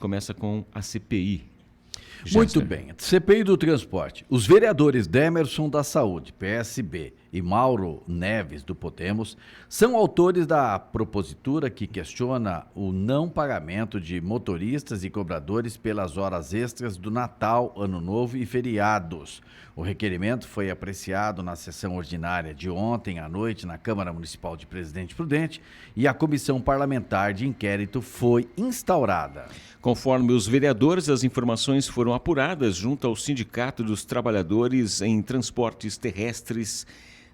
Começa com a CPI. Muito bem. CPI do transporte. Os vereadores Demerson da Saúde, PSB, e Mauro Neves, do Podemos, são autores da propositura que questiona o não pagamento de motoristas e cobradores pelas horas extras do Natal, Ano Novo e feriados. O requerimento foi apreciado na sessão ordinária de ontem à noite na Câmara Municipal de Presidente Prudente e a comissão parlamentar de inquérito foi instaurada. Conforme os vereadores, as informações foram apuradas junto ao Sindicato dos Trabalhadores em Transportes Terrestres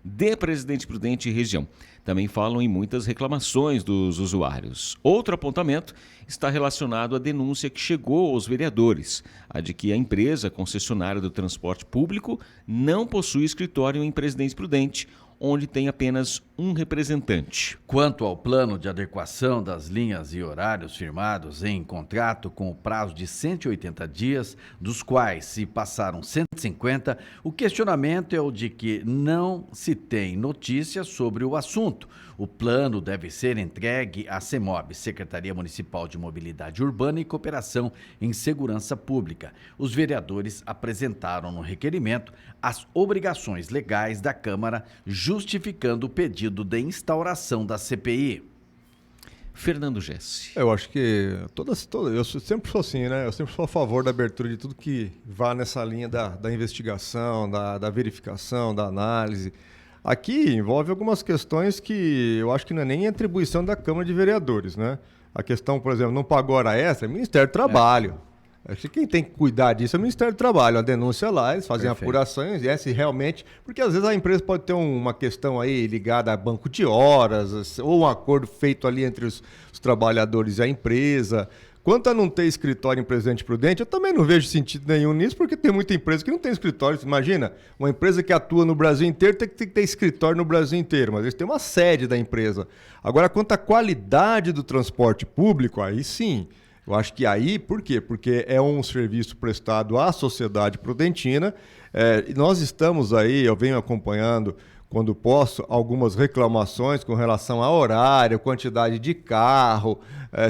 de Presidente Prudente e região. Também falam em muitas reclamações dos usuários. Outro apontamento está relacionado à denúncia que chegou aos vereadores, a de que a empresa concessionária do transporte público não possui escritório em Presidente Prudente, onde tem apenas um representante. Quanto ao plano de adequação das linhas e horários firmados em contrato com o prazo de 180 dias, dos quais se passaram 150, o questionamento é o de que não se tem notícia sobre o assunto. O plano deve ser entregue à CEMOB, Secretaria Municipal de Mobilidade Urbana e Cooperação em Segurança Pública. Os vereadores apresentaram no requerimento as obrigações legais da Câmara, justificando o pedido de instauração da CPI. Fernando Gessi. Eu acho que eu sempre sou assim, né? Eu sempre sou a favor da abertura de tudo que vá nessa linha da investigação, da verificação, da análise. Aqui envolve algumas questões que eu acho que não é nem atribuição da Câmara de Vereadores, né? A questão, por exemplo, não pagou hora extra, é Ministério do Trabalho. Acho que quem tem que cuidar disso é o Ministério do Trabalho. A denúncia lá, eles fazem apurações, e se realmente... Porque às vezes a empresa pode ter uma questão aí ligada a banco de horas, ou um acordo feito ali entre os trabalhadores e a empresa. Quanto a não ter escritório em Presidente Prudente, eu também não vejo sentido nenhum nisso, porque tem muita empresa que não tem escritório. Imagina, uma empresa que atua no Brasil inteiro tem que ter escritório no Brasil inteiro, mas eles têm uma sede da empresa. Agora, quanto à qualidade do transporte público, aí sim... Eu acho que aí, por quê? Porque é um serviço prestado à sociedade prudentina. Nós estamos aí, eu venho acompanhando, quando posso, algumas reclamações com relação a horário, quantidade de carro,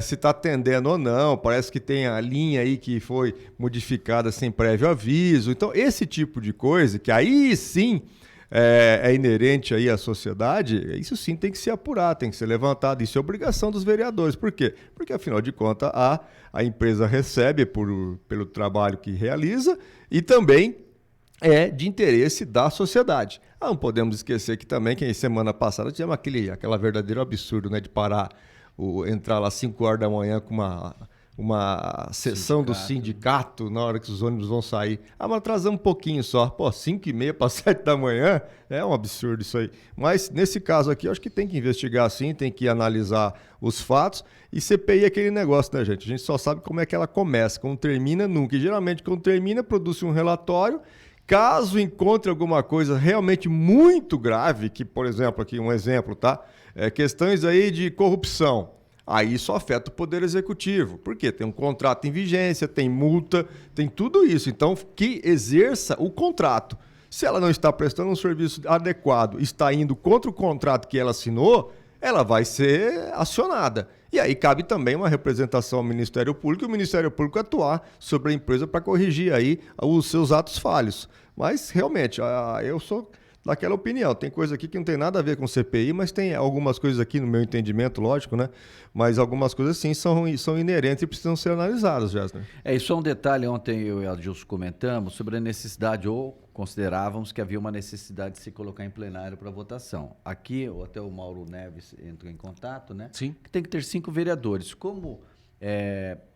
se está atendendo ou não. Parece que tem a linha aí que foi modificada sem prévio aviso. Então, esse tipo de coisa, que aí sim... É inerente aí à sociedade, isso sim tem que ser apurado, tem que ser levantado. Isso é obrigação dos vereadores. Por quê? Porque, afinal de contas, a empresa recebe pelo trabalho que realiza e também é de interesse da sociedade. Não podemos esquecer que também, que semana passada tivemos aquela verdadeiro absurdo, né, de parar, entrar lá às 5 horas da manhã com uma sessão do sindicato na hora que os ônibus vão sair. Mas atrasamos um pouquinho só. 5h30 para 7 da manhã, é um absurdo isso aí. Mas nesse caso aqui, eu acho que tem que investigar sim, tem que analisar os fatos. E CPI é aquele negócio, né, gente? A gente só sabe como é que ela começa, como termina nunca. E geralmente, quando termina, produz um relatório. Caso encontre alguma coisa realmente muito grave, que, por exemplo, aqui um exemplo, tá? Questões aí de corrupção. Aí isso afeta o Poder Executivo. Por quê? Tem um contrato em vigência, tem multa, tem tudo isso. Então, que exerça o contrato. Se ela não está prestando um serviço adequado, está indo contra o contrato que ela assinou, ela vai ser acionada. E aí cabe também uma representação ao Ministério Público e o Ministério Público atuar sobre a empresa para corrigir aí os seus atos falhos. Mas, realmente, eu sou... daquela opinião. Tem coisa aqui que não tem nada a ver com CPI, mas tem algumas coisas aqui, no meu entendimento, lógico, né? Mas algumas coisas, sim, são inerentes e precisam ser analisadas, Gessner. Isso é um detalhe. Ontem eu e o Adilson comentamos sobre a necessidade, ou considerávamos que havia uma necessidade de se colocar em plenário para votação. Aqui, até o Mauro Neves entrou em contato, né? Sim. Que tem que ter 5 vereadores. Como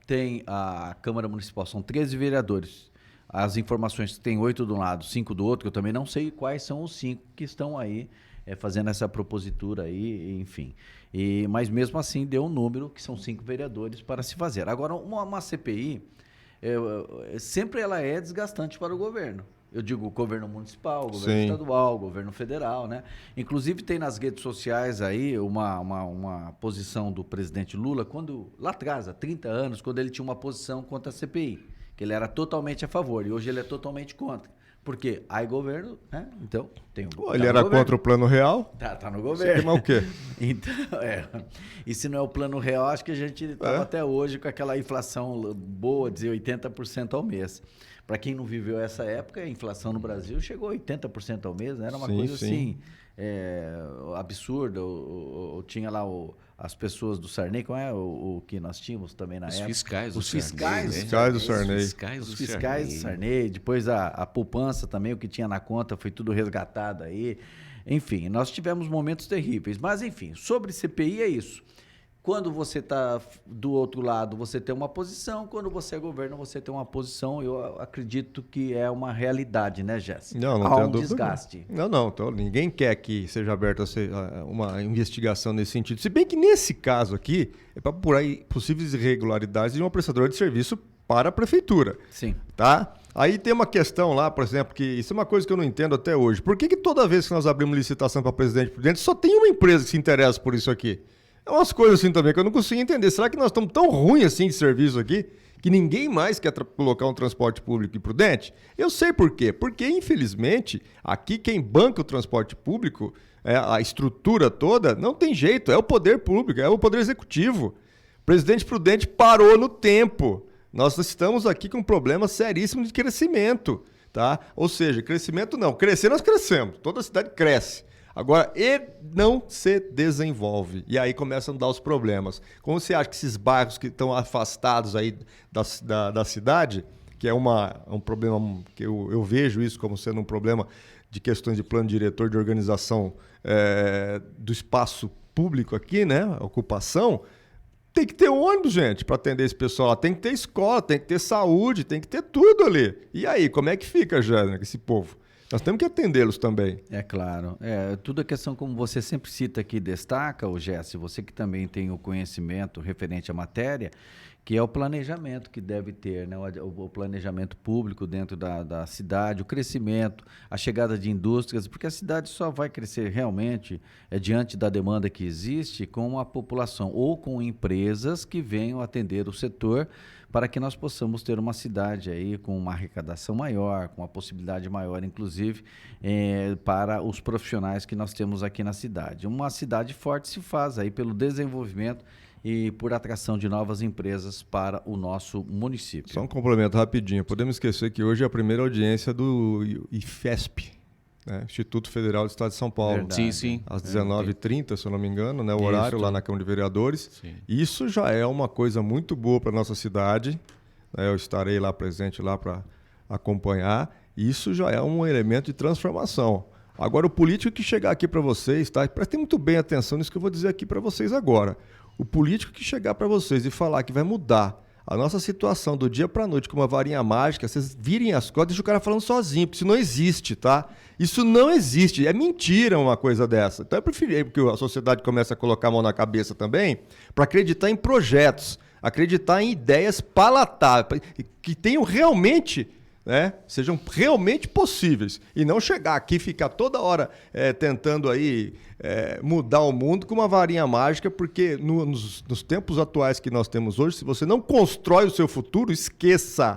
tem a Câmara Municipal, são 13 vereadores. As informações que tem 8 de um lado, 5 do outro, que eu também não sei quais são os 5 que estão aí fazendo essa propositura aí, enfim. Mas mesmo assim deu um número, que são 5 vereadores para se fazer. Agora, uma CPI, sempre ela é desgastante para o governo. Eu digo governo municipal, governo estadual, governo federal, né? Inclusive tem nas redes sociais aí uma posição do presidente Lula, lá atrás, há 30 anos, quando ele tinha uma posição contra a CPI. Que ele era totalmente a favor e hoje ele é totalmente contra. Porque aí governo, né? Então, tem o Ele era contra o Plano Real? Tá no Você governo. queimar o quê? Então, e se não é o Plano Real, acho que a gente estava até hoje com aquela inflação boa, dizer 80% ao mês. Para quem não viveu essa época, a inflação no Brasil chegou a 80% ao mês, né? Era uma coisa assim, absurda. Tinha lá as pessoas do Sarney, qual é o que nós tínhamos também na época? Os fiscais do Sarney. Os fiscais do Sarney. Depois a poupança também, o que tinha na conta, foi tudo resgatado aí. Enfim, nós tivemos momentos terríveis. Mas, enfim, sobre CPI é isso. Quando você está do outro lado, você tem uma posição. Quando você é governo, você tem uma posição. Eu acredito que é uma realidade, né, Jéssica? Não Há tem um dúvida. desgaste. Não. Então, ninguém quer que seja aberta uma investigação nesse sentido. Se bem que nesse caso aqui, é para apurar possíveis irregularidades de uma prestadora de serviço para a prefeitura. Sim. Tá? Aí tem uma questão lá, por exemplo, que isso é uma coisa que eu não entendo até hoje. Por que toda vez que nós abrimos licitação para presidente por dentro, só tem uma empresa que se interessa por isso aqui? É umas coisas assim também que eu não consigo entender. Será que nós estamos tão ruins assim de serviço aqui que ninguém mais quer colocar um transporte público imprudente? Eu sei por quê. Porque, infelizmente, aqui quem banca o transporte público, a estrutura toda, não tem jeito. É o poder público, é o poder executivo. O presidente prudente parou no tempo. Nós estamos aqui com um problema seríssimo de crescimento, tá? Ou seja, crescimento não. Crescer nós crescemos. Toda a cidade cresce. Agora, ele não se desenvolve. E aí começam a dar os problemas. Como você acha que esses bairros que estão afastados aí da cidade, que é um problema, que eu vejo isso como sendo um problema de questões de plano diretor de organização do espaço público aqui, né? Ocupação. Tem que ter ônibus, gente, para atender esse pessoal. Tem que ter escola, tem que ter saúde, tem que ter tudo ali. E aí, como é que fica, Jana, esse povo? Nós temos que atendê-los também. É claro. Tudo é questão, como você sempre cita aqui, destaca, Jesse, você que também tem o conhecimento referente à matéria, que é o planejamento que deve ter, né? O planejamento público dentro da cidade, o crescimento, a chegada de indústrias, porque a cidade só vai crescer realmente diante da demanda que existe com a população ou com empresas que venham atender o setor, para que nós possamos ter uma cidade aí com uma arrecadação maior, com uma possibilidade maior, inclusive, para os profissionais que nós temos aqui na cidade. Uma cidade forte se faz aí pelo desenvolvimento e por atração de novas empresas para o nosso município. Só um complemento rapidinho. Podemos esquecer que hoje é a primeira audiência do IFESP, né? Instituto Federal do Estado de São Paulo. Verdade. Sim. Às 19h30, se eu não me engano, né? O horário lá na Câmara de Vereadores. Sim. Isso já é uma coisa muito boa para a nossa cidade, né? Eu estarei lá presente lá para acompanhar. Isso já é um elemento de transformação. Agora, o político que chegar aqui para vocês, tá? Prestem muito bem atenção nisso que eu vou dizer aqui para vocês agora. O político que chegar para vocês e falar que vai mudar a nossa situação do dia para a noite com uma varinha mágica, vocês virem as costas e deixam o cara falando sozinho, porque isso não existe, tá? Isso não existe. É mentira uma coisa dessa. Então eu preferi que a sociedade comece a colocar a mão na cabeça também para acreditar em projetos, acreditar em ideias palatáveis, que tenham realmente, né, sejam realmente possíveis. E não chegar aqui e ficar toda hora tentando aí mudar o mundo com uma varinha mágica, porque nos tempos atuais que nós temos hoje, se você não constrói o seu futuro, esqueça.